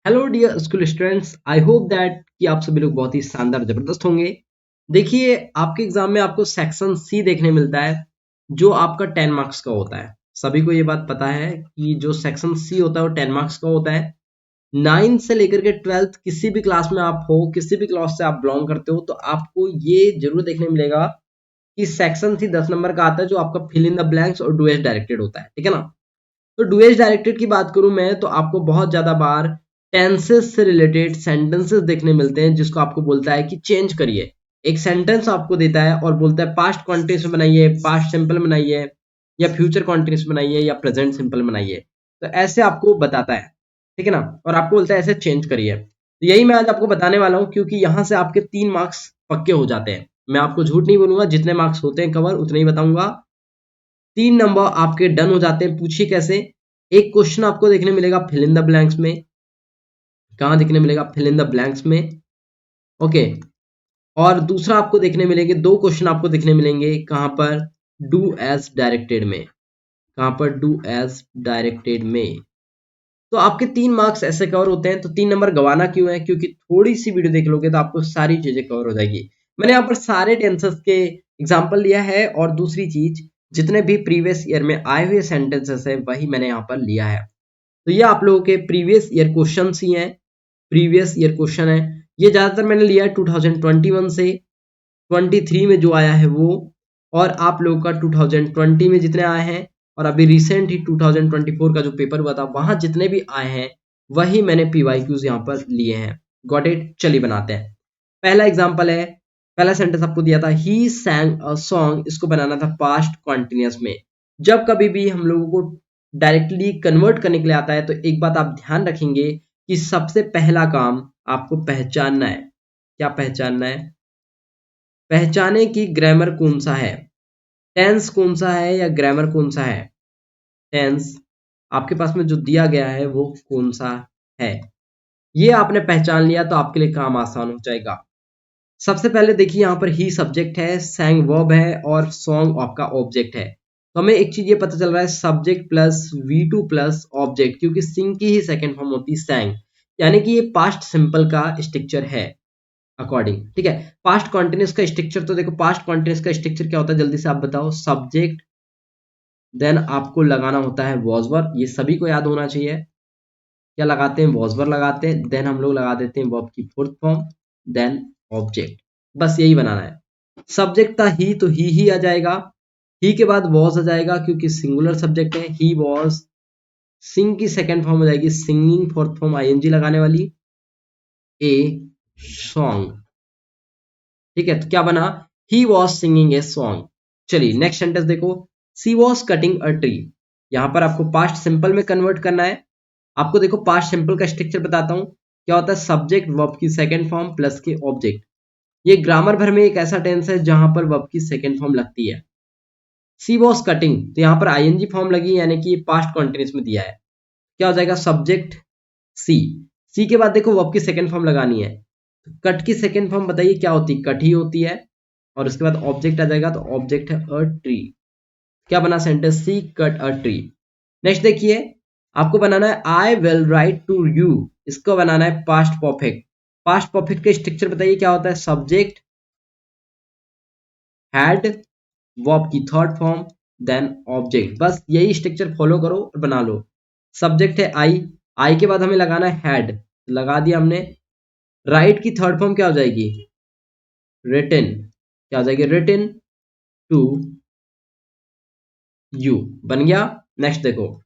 Hello dear school students, I hope that कि आप सभी लोग बहुत ही शानदार जबरदस्त होंगे। देखिए, आपके एग्जाम में आपको सेक्शन सी देखने मिलता है जो आपका 10 मार्क्स का होता है। सभी को ये बात पता है कि जो सेक्शन सी होता है वो 10 मार्क्स का होता है। 9 से लेकर के 12th किसी भी क्लास में आप हो, किसी भी क्लास से आप बिलोंग करते हो, तो आपको ये जरूर देखने मिलेगा कि सेक्शन सी 10 नंबर का आता है जो आपका फिल इन द ब्लैंक्स और डू एज डायरेक्टेड होता है। ठीक है ना। तो डुएज डायरेक्टेड की बात करूं मैं, तो आपको बहुत ज्यादा बार टेंसेस से रिलेटेड सेंटेंसेस देखने मिलते हैं जिसको आपको बोलता है कि चेंज करिए। एक सेंटेंस आपको देता है और बोलता है पास्ट कॉन्टिन्यूस में बनाइए, पास्ट सिंपल बनाइए, या फ्यूचर कॉन्टिन्यूस बनाइए, या प्रेजेंट सिंपल बनाइए। तो ऐसे आपको बताता है। ठीक है ना। और आपको बोलता है ऐसे चेंज करिए। तो यही मैं आज आपको बताने वाला हूं, क्योंकि यहां से आपके 3 मार्क्स पक्के हो जाते हैं। मैं आपको झूठ नहीं बोलूंगा, जितने मार्क्स होते हैं कवर उतने ही बताऊंगा। 3 नंबर आपके डन हो जाते हैं। पूछिए कैसे। एक क्वेश्चन आपको देखने मिलेगा फिल इन द ब्लैंक्स में। कहां देखने मिलेगा? फिल इन द ब्लैंक्स में। ओके। और दूसरा आपको देखने मिलेंगे, 2 क्वेश्चन आपको देखने मिलेंगे कहां पर? डू एज डायरेक्टेड में। कहां पर? डू एज डायरेक्टेड में। तो आपके 3 मार्क्स ऐसे कवर होते हैं। तो 3 नंबर गवाना क्यों है? क्योंकि थोड़ी सी वीडियो देख लोगे तो आपको सारी चीजें कवर हो जाएगी। मैंने यहाँ पर सारे टेंसेस के एग्जाम्पल लिया है, और दूसरी चीज, जितने भी प्रीवियस ईयर में आए हुए सेंटेंसेस है वही मैंने यहाँ पर लिया है। तो ये आप लोगों के प्रीवियस ईयर क्वेश्चन ही हैं। प्रीवियस ईयर क्वेश्चन है। ये ज्यादातर मैंने लिया है 2021 से। 23 में जो आया है वो, और आप लोगों का 2020 में जितने आए हैं, और अभी रिसेंट ही 2024 का जो पेपर हुआ था वहां जितने भी आए हैं वही मैंने पीवाईक्यूज यहाँ पर लिए हैं। Got it. चलिए बनाते हैं। पहला एग्जांपल है। पहला सेंटेंस आपको दिया था, ही सैंग अ सॉन्ग। इसको बनाना था पास्ट कॉन्टिन्यूअस में। जब कभी भी हम लोगों को डायरेक्टली कन्वर्ट करने के लिए आता है तो एक बात आप ध्यान रखेंगे कि सबसे पहला काम आपको पहचानना है। क्या पहचानना है? पहचाने कि ग्रामर कौन सा है, टेंस कौन सा है, या ग्रामर कौन सा है। टेंस आपके पास में जो दिया गया है वो कौन सा है। ये आपने पहचान लिया तो आपके लिए काम आसान हो जाएगा। सबसे पहले देखिए, यहाँ पर ही सब्जेक्ट है, सैंग वर्ब है, और सॉन्ग आपका ऑब्जेक्ट है। तो हमें एक चीज ये पता चल रहा है, subject plus V2 plus object, क्योंकि सिंग की ही सेकंड फॉर्म होती है सैंग, यानी कि ये पास्ट सिंपल का स्ट्रक्चर है अकॉर्डिंग। ठीक है। पास्ट कॉन्टिन्यूस का स्ट्रक्चर, तो देखो पास्ट कॉन्टिन्यूस का स्ट्रक्चर क्या होता है, जल्दी से आप बताओ। सब्जेक्ट, देन आपको लगाना होता है वॉज वर्ब। ये सभी को याद होना चाहिए। क्या लगाते हैं? वॉज वर्ब लगाते हैं। देन हम लोग लगा देते हैं वर्ब की फोर्थ फॉर्म, देन ऑब्जेक्ट। बस यही बनाना है। सब्जेक्ट था ही, तो ही आ जाएगा। ही के बाद वॉज आ जाएगा, क्योंकि सिंगुलर सब्जेक्ट है। He was. सिंग की सेकंड फॉर्म हो जाएगी सिंगिंग, फोर्थ फॉर्म आईएनजी लगाने वाली, ए सॉन्ग। ठीक है। तो क्या बना? He was singing a song. चलिए नेक्स्ट सेंटेंस देखो, सी वॉज कटिंग अ ट्री। यहां पर आपको पास्ट सिंपल में कन्वर्ट करना है। आपको देखो पास्ट सिंपल का स्ट्रक्चर बताता हूं। क्या होता है? सब्जेक्ट वर्ब की सेकंड फॉर्म प्लस के ऑब्जेक्ट। ये ग्रामर भर में एक ऐसा टेंस है जहां पर वर्ब की सेकंड फॉर्म लगती है। सी वॉज कटिंग, तो यहां पर आईएनजी फॉर्म लगी, यानी कि पास्ट कॉन्टिन्यूस में दिया है। क्या हो जाएगा? सब्जेक्ट सी। सी के बाद देखो वर्ब की सेकंड फॉर्म लगानी है। कट की सेकंड फॉर्म बताइए क्या होती है? कट ही होती है। और उसके बाद ऑब्जेक्ट आ जाएगा, तो ऑब्जेक्ट है अ ट्री। क्या बना sentence? She cut a tree. Next देखिए, आपको बनाना है I will write to you. इसको बनाना है पास्ट परफेक्ट। पास्ट परफेक्ट का स्ट्रक्चर बताइए क्या होता है? सब्जेक्ट हैड, वर्ब की थर्ड फॉर्म, देन ऑब्जेक्ट। बस यही स्ट्रक्चर फॉलो करो और बना लो। सब्जेक्ट है आई, आई के बाद हमें लगाना है हैड, लगा दिया हमने। राइट की थर्ड फॉर्म क्या हो जाएगी? रिटन। क्या हो जाएगी? Written to you. बन गया। नेक्स्ट देखो,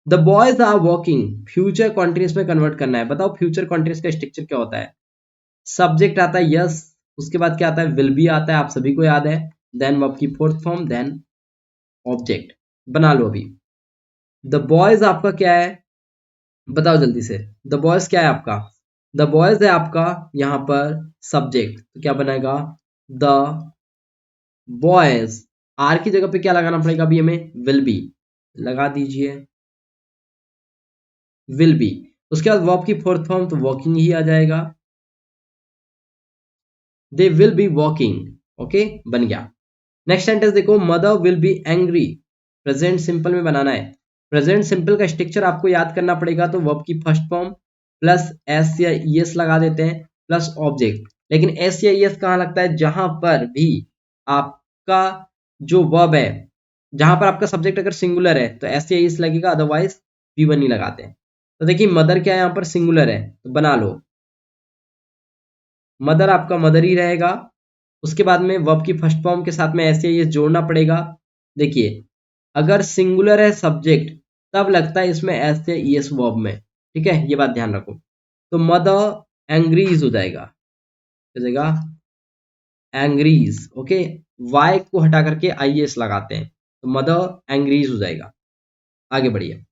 the boys are walking. Future continuous में कन्वर्ट करना है। बताओ फ्यूचर कॉन्टिन्यूस का स्ट्रक्चर क्या होता है? सब्जेक्ट आता है यस, उसके बाद क्या आता है? विल बी आता है, आप सभी को याद है। देन वर्ब की फोर्थ फॉर्म, देन ऑब्जेक्ट। बना लो अभी। द बॉयज आपका क्या है? बताओ जल्दी से। द बॉयज क्या है आपका? द बॉयज है आपका यहां पर सब्जेक्ट, तो क्या बनेगा? The boys. आर की जगह पे क्या लगाना पड़ेगा अभी हमें? Will be. लगा दीजिए विल बी। उसके बाद वर्ब की फोर्थ फॉर्म, तो वॉकिंग ही आ जाएगा। They will be walking. Okay, बन गया। नेक्स्ट सेंटेंस देखो, mother will be angry. Present simple में बनाना है। प्रेजेंट सिंपल का स्ट्रक्चर आपको याद करना पड़ेगा, तो वर्ब की फर्स्ट फॉर्म, प्लस एस या ईएस लगा देते हैं प्लस ऑब्जेक्ट। लेकिन एस या ईएस कहाँ लगता है? जहां पर भी आपका जो वर्ब है, जहां पर आपका सब्जेक्ट अगर सिंगुलर है तो एस या ईएस लगेगा, अदरवाइज वी1 नहीं लगाते हैं। तो देखिए मदर क्या है, यहाँ पर सिंगुलर है तो बना लो, मदर आपका मदर ही रहेगा। उसके बाद में वर्ब की फर्स्ट फॉर्म के साथ में एस या ईएस जोड़ना पड़ेगा। देखिए अगर सिंगुलर है सब्जेक्ट तब लगता है इसमें एस या ईएस वर्ब में, ठीक है, ये बात ध्यान रखो। तो मदर एंग्रीज हो जाएगा, हो जाएगा एंग्रीज, ओके। वाई को हटा करके आईएस लगाते हैं तो मदर एंग्रीज हो जाएगा। आगे बढ़िए,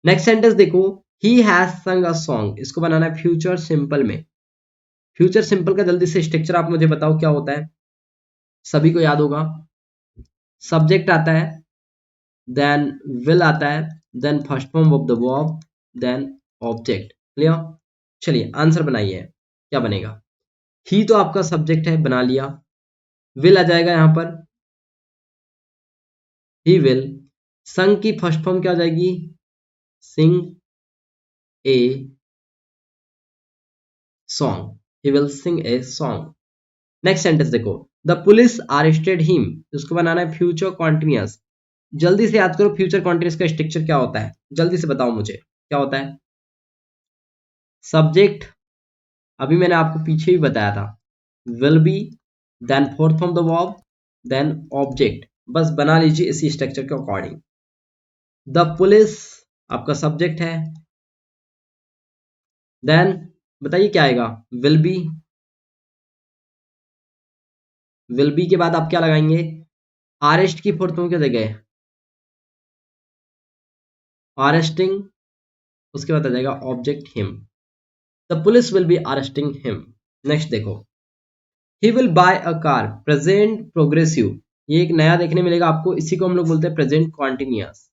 नेक्स्ट सेंटेंस देखो, ही हैज संग अ सॉन्ग, इसको बनाना है फ्यूचर सिंपल में। फ्यूचर सिंपल का जल्दी से स्ट्रक्चर आप मुझे बताओ क्या होता है, सभी को याद होगा। सब्जेक्ट आता है, देन विल आता है, then first form of the verb, then object. Clear? चलिए आंसर बनाइए, क्या बनेगा? ही तो आपका सब्जेक्ट है, बना लिया। विल आ जाएगा यहां पर, ही विल। संग की फर्स्ट फॉर्म क्या हो जाएगी? Sing a song, he will sing a song. Next sentence देखो, द पुलिस अरेस्टेड हिम, इसको बनाना है फ्यूचर कॉन्टिन्यूअस। जल्दी से याद करो फ्यूचर कॉन्टिन्यूअस का स्ट्रक्चर क्या होता है, जल्दी से बताओ मुझे क्या होता है। सब्जेक्ट अभी मैंने आपको पीछे ही बताया था, will be, then fourth form the verb, then object. बस बना लीजिए इसी स्ट्रक्चर के अकॉर्डिंग। द पुलिस आपका सब्जेक्ट है, देन बताइए क्या आएगा? विल बी, विल बी के बाद आप क्या लगाएंगे? अरेस्ट की फोर्थ फॉर्म क्या जगह? अरेस्टिंग, उसके बाद आ जाएगा object him. The police will be arresting him. Next देखो, he will buy a car, present progressive, ये एक नया देखने मिलेगा आपको, इसी को हम लोग बोलते हैं प्रेजेंट कॉन्टिन्यूअस।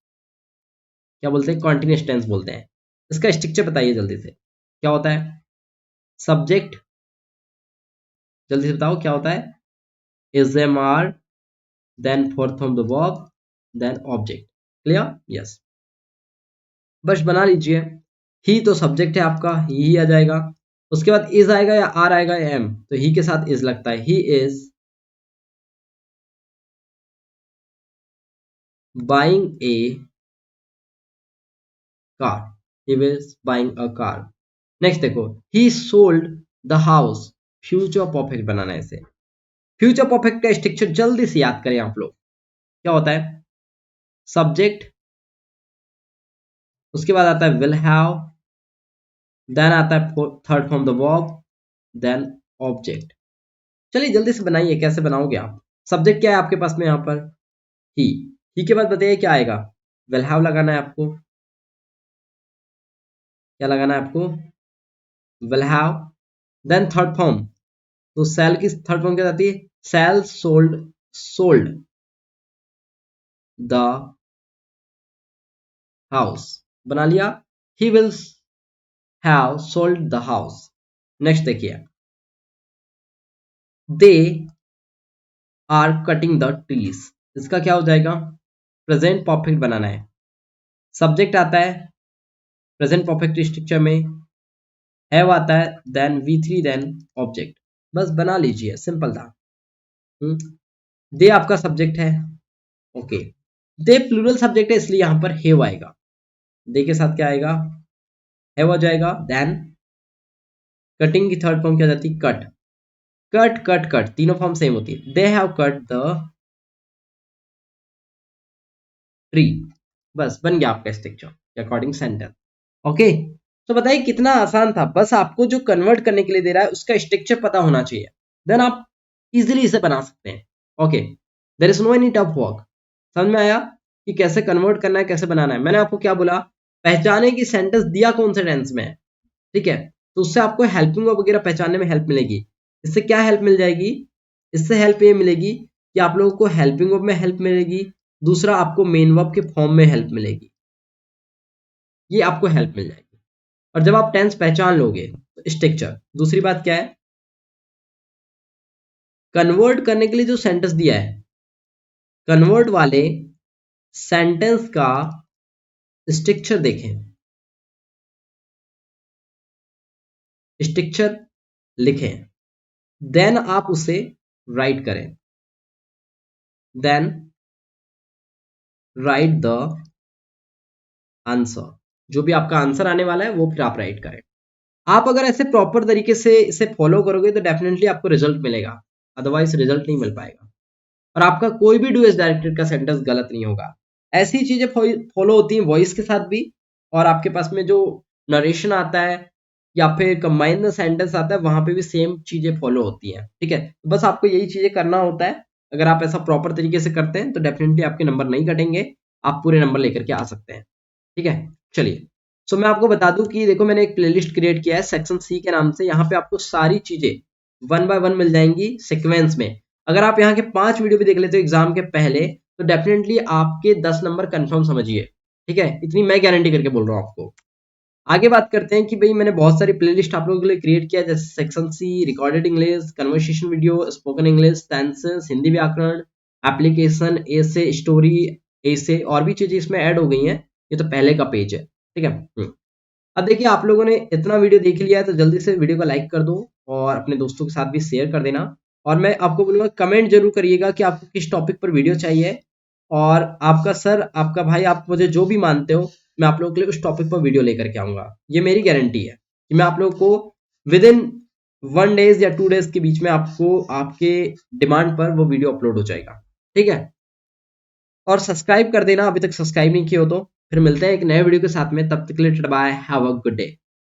क्या बोलते हैं? कॉन्टिन्यूअस टेंस बोलते हैं। इसका स्ट्रक्चर बताइए जल्दी से, क्या होता है? सब्जेक्ट, जल्दी से बताओ क्या होता है? Is am are, then fourth form the verb, then object. Clear? Yes, बस बना लीजिए। ही तो सब्जेक्ट है आपका, ही आ जाएगा। उसके बाद इज आएगा या आर आएगा या एम, तो ही के साथ इज लगता है, he is buying a car, he is buying a car. Next देखो, he sold the house, future perfect बनाना है इसे। फ्यूचर परफेक्ट का स्ट्रक्चर जल्दी से याद करें आप लोग, क्या होता है? सब्जेक्ट, उसके बाद आता है विल हैव, देन आता है third form the verb, then object. चलिए जल्दी से बनाइए, कैसे बनाओगे आप? सब्जेक्ट क्या है आपके पास में यहाँ पर? ही। ही के बाद बताइए क्या आएगा? विल हैव लगाना है आपको, क्या लगाना है आपको? Will have, then third form, तो सेल की थर्ड फॉर्म क्या जाती है? Sell sold, sold the house, बना लिया। He will have sold the house. Next देखिए, they are cutting the trees, इसका क्या हो जाएगा? प्रेजेंट परफेक्ट बनाना है। सब्जेक्ट आता है प्रेजेंट परफेक्ट स्ट्रक्चर में, हैव आता है, देन V3, देन ऑब्जेक्ट। बस बना लीजिए, सिंपल था। दे आपका सब्जेक्ट है, ओके। दे प्लूरल सब्जेक्ट है इसलिए यहां पर हैव आएगा, दे के साथ क्या आएगा? हैव हो जाएगा। देन कटिंग की थर्ड फॉर्म क्या जाती है? कट, कट कट कट, तीनों फॉर्म सेम होती है। They have cut the tree, बस बन गया आपका स्ट्रक्चर अकॉर्डिंग सेंटेंस, ओके। तो बताइए कितना आसान था, बस आपको जो कन्वर्ट करने के लिए दे रहा है उसका स्ट्रक्चर पता होना चाहिए, देन आप इजीली इसे बना सकते हैं, okay. There is no any tough work. समझ में आया कि कैसे कन्वर्ट करना है, कैसे बनाना है? मैंने आपको क्या बोला? पहचाने की सेंटेंस दिया कौन से टेंस में है, ठीक है, तो उससे आपको हेल्पिंग वर्ब वगैरह पहचानने में हेल्प मिलेगी। इससे क्या हेल्प मिल जाएगी? इससे हेल्प ये मिलेगी कि आप लोगों को हेल्पिंग वर्ब में हेल्प मिलेगी, दूसरा आपको मेन वर्ब के फॉर्म में हेल्प मिलेगी, ये आपको हेल्प मिल जाएगी। और जब आप टेंस पहचान लोगे तो स्ट्रक्चर, दूसरी बात क्या है? कन्वर्ट करने के लिए जो सेंटेंस दिया है, कन्वर्ट वाले सेंटेंस का स्ट्रक्चर देखें, स्ट्रक्चर लिखें, देन आप उसे राइट करें, देन राइट द आंसर। जो भी आपका आंसर आने वाला है वो फिर आप राइट करें। आप अगर ऐसे प्रॉपर तरीके से इसे फॉलो करोगे तो डेफिनेटली आपको रिजल्ट मिलेगा, अदरवाइज रिजल्ट नहीं मिल पाएगा और आपका कोई भी डू एज डायरेक्टेड का सेंटेंस गलत नहीं होगा। ऐसी चीजें फॉलो होती हैं वॉइस के साथ भी, और आपके पास में जो नरेशन आता है या फिर कंबाइंड सेंटेंस आता है वहां पे भी सेम चीजें फॉलो होती हैं। ठीक है, बस आपको यही चीजें करना होता है। अगर आप ऐसा प्रॉपर तरीके से करते हैं तो डेफिनेटली आपके नंबर नहीं कटेंगे, आप पूरे नंबर लेकर के आ सकते हैं। ठीक है, चलिए। सो मैं आपको बता दूं कि देखो मैंने एक प्लेलिस्ट क्रिएट किया है सेक्शन सी के नाम से। यहाँ पे आपको सारी चीजें वन बाय वन मिल जाएंगी सीक्वेंस में। अगर आप यहाँ के 5 वीडियो भी देख लेते हो एग्जाम के पहले तो डेफिनेटली आपके 10 नंबर कंफर्म समझिए। ठीक है, इतनी मैं गारंटी करके बोल रहा हूँ आपको। आगे बात करते हैं कि भाई मैंने बहुत सारी प्लेलिस्ट आप लोगों के लिए क्रिएट किया है, जैसे section C, recorded English, conversation video, spoken English, tenses, Hindi व्याकरण, एप्लीकेशन, ऐसे, स्टोरी, ऐसे और भी चीजें इसमें ऐड हो गई हैं। ये तो पहले का पेज है। ठीक है। अब देखिए आप लोगों ने इतना वीडियो देख लिया है तो जल्दी से वीडियो को लाइक कर दो और अपने दोस्तों के साथ भी शेयर कर देना। और मैं आपको बोलूँगा कमेंट जरूर करिएगा कि आपको किस टॉपिक पर वीडियो चाहिए, और आपका सर, आपका भाई, आप मुझे जो भी मानते हो मैं आप लोगों के लिए उस टॉपिक पर वीडियो लेकर के आऊँगा। ये मेरी गारंटी है कि मैं आप लोगों को विद इन 1 डेज या 2 डेज के बीच में आपको आपके डिमांड पर वो वीडियो अपलोड हो जाएगा। ठीक है, और सब्सक्राइब कर देना अभी तक सब्सक्राइब नहीं किया हो तो। फिर मिलते हैं एक नए वीडियो के साथ में, तब तक के लिए bye, have a good day.